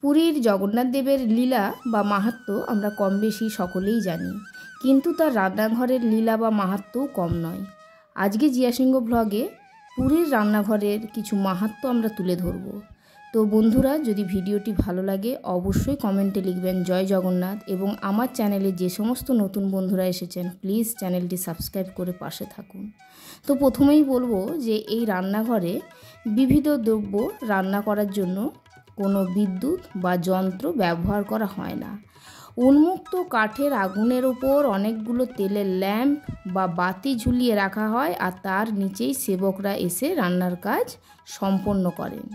পুরীর জগন্নাথ দেবের লীলা বা মাহাত্ম্য আমরা কম বেশি সকলেই জানি, কিন্তু তার রান্নাঘরের লীলা বা মাহাত্ম্যও কম নয়। আজকে জিয়া সিংহ ব্লগে পুরীর রান্নাঘরের কিছু মাহাত্ম্য আমরা তুলে ধরব। তো বন্ধুরা, যদি ভিডিওটি ভালো লাগে অবশ্যই কমেন্টে লিখবেন জয় জগন্নাথ, এবং আমার চ্যানেলে যে সমস্ত নতুন বন্ধুরা এসেছেন প্লিজ চ্যানেলটি সাবস্ক্রাইব করে পাশে থাকুন। তো প্রথমেই বলবো যে এই রান্নাঘরে বিবিধ দ্রব্য রান্না করার জন্য কোনো বিদ্যুৎ বা যন্ত্র ব্যবহার করা হয় না। উন্মুক্ত কাঠের আগুনের ওপর অনেকগুলো তেলের ল্যাম্প বা বাতি ঝুলিয়ে রাখা হয়, আর তার নিচেই সেবকরা এসে রান্নার কাজ সম্পন্ন করেন।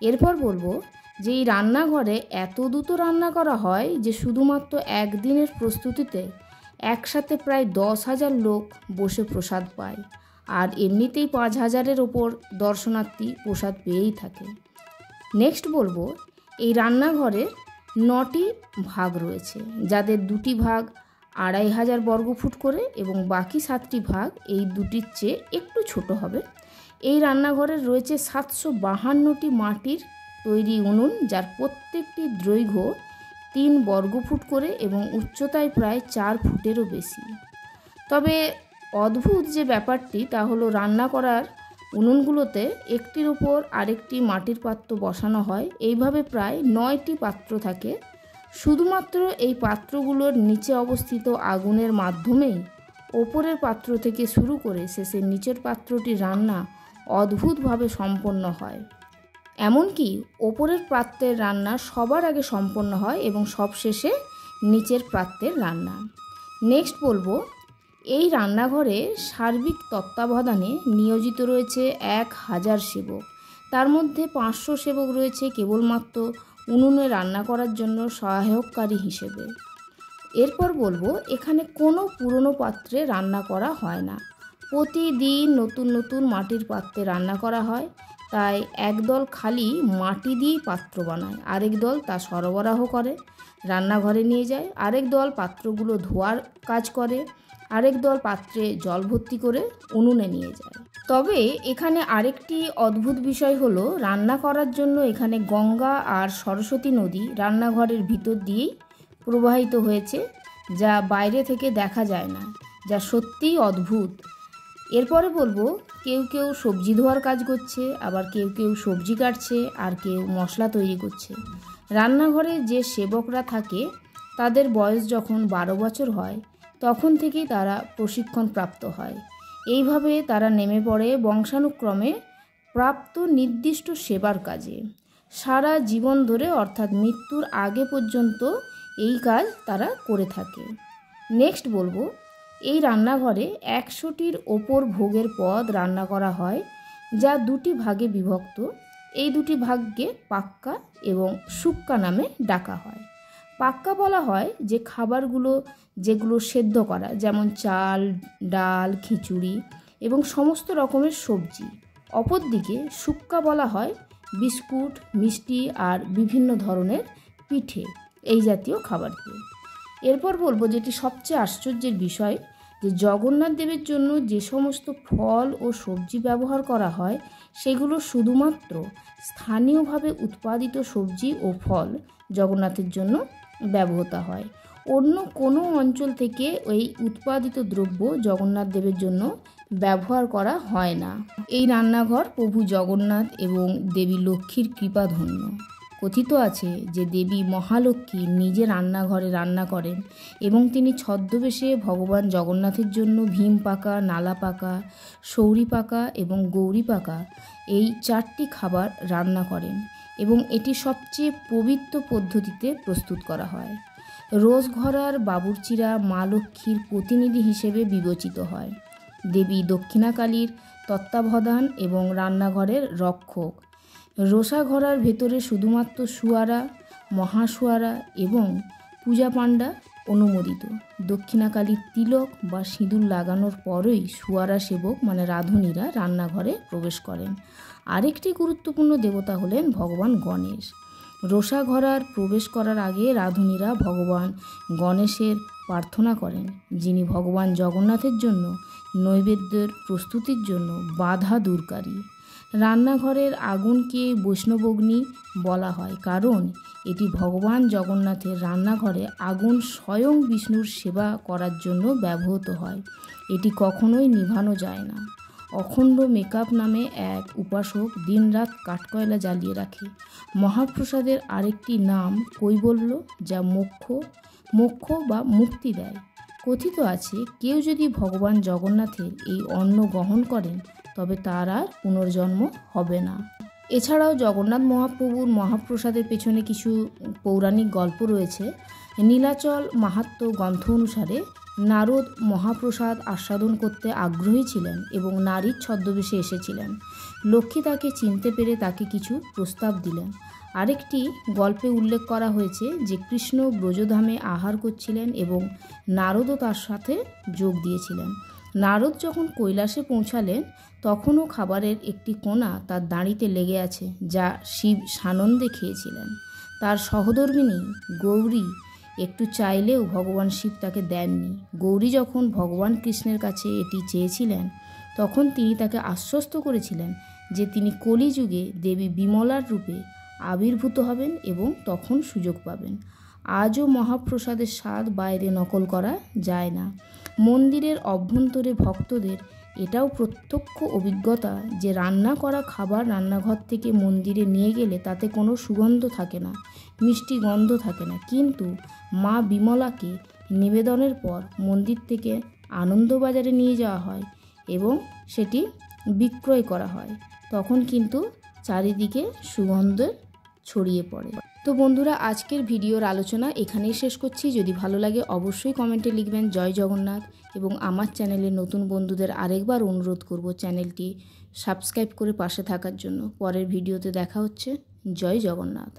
এরপর বলবো যে এই রান্নাঘরে এত দ্রুত রান্না করা হয় যে শুধুমাত্র একদিনের প্রস্তুতিতে একসাথে প্রায় 10,000 লোক বসে প্রসাদ পায়, আর এমনিতেই 5,000-এর ওপর দর্শনার্থী প্রসাদ পেয়েই থাকে। নেক্সট বলবো এই রান্নাঘরে 9টি ভাগ রয়েছে, যাদের 2টি ভাগ 2,500 বর্গফুট করে এবং বাকি 7টি ভাগ এই দুটির চেয়ে একটু ছোট হবে। এই রান্নাঘরের রয়েছে 752টি মাটির তৈরি উনুন, যার প্রত্যেকটি দৈর্ঘ্য 3 বর্গফুট করে এবং উচ্চতায় প্রায় 4 ফুটেরও বেশি। তবে অদ্ভুত যে ব্যাপারটি তা হলো রান্না করার উনুনগুলোতে একটির উপর আরেকটি মাটির পাত্র বসানো হয়। এইভাবে প্রায় 9টি পাত্র থাকে। শুধুমাত্র এই পাত্রগুলোর নিচে অবস্থিত আগুনের মাধ্যমেই ওপরের পাত্র থেকে শুরু করে শেষের নিচের পাত্রটি রান্না অদ্ভুতভাবে সম্পন্ন হয়। এমনকি ওপরের পাত্রের রান্না সবার আগে সম্পন্ন হয় এবং সবশেষে নিচের পাত্রের রান্না। নেক্সট বলবো এই রান্নাঘরে সার্বিক তত্ত্বাবধানে নিয়োজিত রয়েছে 1000 সেবক। তার মধ্যে 500 সেবক রয়েছে কেবলমাত্র উনুনে রান্না করার জন্য সহায়ককারী হিসেবে। এরপর বলবো এখানে কোনো পুরনো পাত্রে রান্না করা হয় না। প্রতিদিন নতুন নতুন মাটির পাত্রে রান্না করা হয়। তাই একদল খালি মাটি দিয়েই পাত্র বানায়, আরেক দল তা সরবরাহ করে রান্নাঘরে নিয়ে যায়, আরেক দল পাত্রগুলো ধোয়ার কাজ করে, আরেক দল পাত্রে জল ভর্তি করে উনুনে নিয়ে যায়। তবে এখানে আরেকটি অদ্ভুত বিষয় হলো রান্না করার জন্য এখানে গঙ্গা আর সরস্বতী নদী রান্নাঘরের ভিতর দিয়েই প্রবাহিত হয়েছে, যা বাইরে থেকে দেখা যায় না, যা সত্যিই অদ্ভুত। এরপরে বলবো কেউ কেউ সবজি ধোয়ার কাজ করছে, আবার কেউ কেউ সবজি কাটছে, আর কেউ মশলা তৈরি করছে। রান্নাঘরে যে সেবকরা থাকে তাদের বয়স যখন 12 বছর হয় তখন থেকেই তারা প্রশিক্ষণ প্রাপ্ত হয়। এইভাবে তারা নেমে পড়ে বংশানুক্রমে প্রাপ্ত নির্দিষ্ট সেবার কাজে সারা জীবন ধরে, অর্থাৎ মৃত্যুর আগে পর্যন্ত এই কাজ তারা করে থাকে। নেক্সট বলবো এই রান্নাঘরে 100টির ওপর ভোগের পদ রান্না করা হয়, যা 2টি ভাগে বিভক্ত। এই 2টি ভাগকে পাক্কা এবং শুক্কা নামে ডাকা হয়। পাক্কা বলা হয় যে খাবারগুলো যেগুলো সেদ্ধ করা, যেমন চাল, ডাল, খিচুড়ি এবং সমস্ত রকমের সবজি। অপরদিকে শুক্কা বলা হয় বিস্কুট, মিষ্টি আর বিভিন্ন ধরনের পিঠে, এই জাতীয় খাবারকে। এরপর বলবো যেটি সবচেয়ে আশ্চর্যের বিষয়, যে জগন্নাথ দেবের জন্য যে সমস্ত ফল ও সবজি ব্যবহার করা হয় সেগুলো শুধুমাত্র স্থানীয়ভাবে উৎপাদিত সবজি ও ফল জগন্নাথের জন্য ব্যবহৃত হয়। অন্য কোনো অঞ্চল থেকে এই উৎপাদিত দ্রব্য জগন্নাথ দেবের জন্য ব্যবহার করা হয় না। এই রান্নাঘর প্রভু জগন্নাথ এবং দেবী লক্ষ্মীর কৃপাধন্য। কথিত আছে যে দেবী মহালক্ষ্মী নিজে রান্নাঘরে রান্না করেন এবং তিনি ছদ্মবেশে ভগবান জগন্নাথের জন্য ভীম পাকা, নালা পাকা, সৌরি পাকা এবং গৌরী পাকা এই 4টি খাবার রান্না করেন, এবং এটি সবচেয়ে পবিত্র পদ্ধতিতে প্রস্তুত করা হয়। রোজঘরার বাবুর্চিরা মা লক্ষ্মীর প্রতিনিধি হিসেবে বিবেচিত হয়। দেবী দক্ষিণাকালীর তত্ত্বাবধান এবং রান্নাঘরের রক্ষক। রোষাঘরার ভেতরে শুধুমাত্র সুয়ারা, মহাসুয়ারা এবং পূজা পাণ্ডা অনুমোদিত। দক্ষিণাকালীর তিলক বা সিঁদুর লাগানোর পরই সুয়ারা সেবক মানে রাঁধুনিরা রান্নাঘরে প্রবেশ করেন। আরেকটি গুরুত্বপূর্ণ দেবতা হলেন ভগবান গণেশ। রোষাঘরার প্রবেশ করার আগে রাঁধুনিরা ভগবান গণেশের প্রার্থনা করেন, যিনি ভগবান জগন্নাথের জন্য নৈবেদ্যের প্রস্তুতির জন্য বাধা দূরকারী। রান্নাঘরের আগুনকে বৈষ্ণবগ্নি বলা হয়, কারণ এটি ভগবান জগন্নাথের রান্নাঘরে আগুন স্বয়ং বিষ্ণুর সেবা করার জন্য ব্যবহৃত হয়। এটি কখনোই নিভানো যায় না। অখণ্ড মেকআপ নামে এক উপাসক দিনরাত কাঠকয়লা জ্বালিয়ে রাখে। মহাপ্রসাদের আরেকটি নাম কৈবল্য, যা মোক্ষ বা মুক্তি দেয়। কথিত আছে, কেউ যদি ভগবান জগন্নাথের এই অন্ন গ্রহণ করেন তবে তার আর পুনর্জন্ম হবে না। এছাড়াও জগন্নাথ মহাপ্রভুর মহাপ্রসাদের পেছনে কিছু পৌরাণিক গল্প রয়েছে। নীলাচল মাহাত্ম্য গ্রন্থ অনুসারে নারদ মহাপ্রসাদ আস্বাদন করতে আগ্রহী ছিলেন এবং নারীর ছদ্মবেশে এসেছিলেন। লক্ষ্মী তাকে চিনতে পেরে তাকে কিছু প্রস্তাব দিলেন। আরেকটি গল্পে উল্লেখ করা হয়েছে যে কৃষ্ণ ব্রজধামে আহার করছিলেন এবং নারদও তার সাথে যোগ দিয়েছিলেন। নারদ যখন কৈলাসে পৌঁছালেন তখনও খাবারের একটি কোণা তার দাঁড়িতে লেগে আছে, যা শিব সানন্দে খেয়েছিলেন। তার সহধর্মিণী গৌরী একটু চাইলেও ভগবান শিব তাকে দেননি। গৌরী যখন ভগবান কৃষ্ণের কাছে এটি চেয়েছিলেন তখন তিনি তাকে আশ্বস্ত করেছিলেন যে তিনি কলিযুগে দেবী বিমলার রূপে আবির্ভূত হবেন এবং তখন সুযোগ পাবেন। আজও মহাপ্রসাদের স্বাদ বাইরে নকল করা যায় না। মন্দিরের অভ্যন্তরে ভক্তদের এটাও প্রত্যক্ষ অভিজ্ঞতা যে রান্না করা খাবার রান্নাঘর থেকে মন্দিরে নিয়ে গেলে তাতে কোনো সুগন্ধ থাকে না, মিষ্টি গন্ধ থাকে না। কিন্তু মা বিমলাকে নিবেদনের পর মন্দির থেকে আনন্দবাজারে নিয়ে যাওয়া হয় এবং সেটি বিক্রয় করা হয়, তখন কিন্তু চারিদিকে সুগন্ধ ছড়িয়ে পড়ে। তো বন্ধুরা, আজকের ভিডিওর আলোচনা এখানেই শেষ করছি। যদি ভালো লাগে অবশ্যই কমেন্টে লিখবেন জয় জগন্নাথ, এবং আমার চ্যানেলে নতুন বন্ধুদের আরেকবার অনুরোধ করব চ্যানেলটি সাবস্ক্রাইব করে পাশে থাকার জন্য। পরের ভিডিওতে দেখা হচ্ছে। জয় জগন্নাথ।